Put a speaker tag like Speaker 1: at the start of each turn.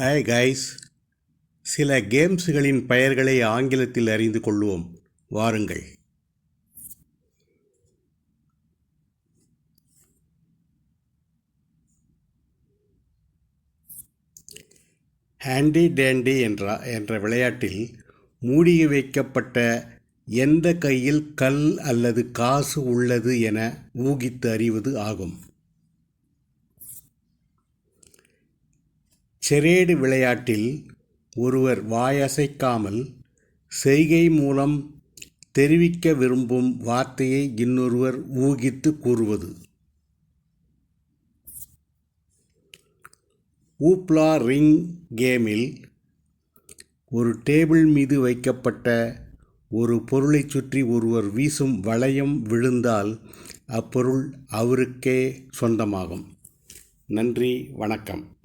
Speaker 1: Hi guys, சில கேம்ஸ்களின் பெயர்களை ஆங்கிலத்தில் அறிந்து கொள்வோம். வாருங்கள். ஹேண்டி டேண்டி என்ற விளையாட்டில் மூடி வைக்கப்பட்ட எந்த கையில் கல் அல்லது காசு உள்ளது என ஊகித்து அறிவது ஆகும். செரேடு விளையாட்டில் ஒருவர் வாயசைக்காமல் செய்கை மூலம் தெரிவிக்க விரும்பும் வார்த்தையை இன்னொருவர் ஊகித்து கூறுவது. ஊப்லா ரிங் கேமில் ஒரு டேபிள் மீது வைக்கப்பட்ட ஒரு பொருளைச் சுற்றி ஒருவர் வீசும் வளையம் விழுந்தால் அப்பொருள் அவருக்கே சொந்தமாகும். நன்றி, வணக்கம்.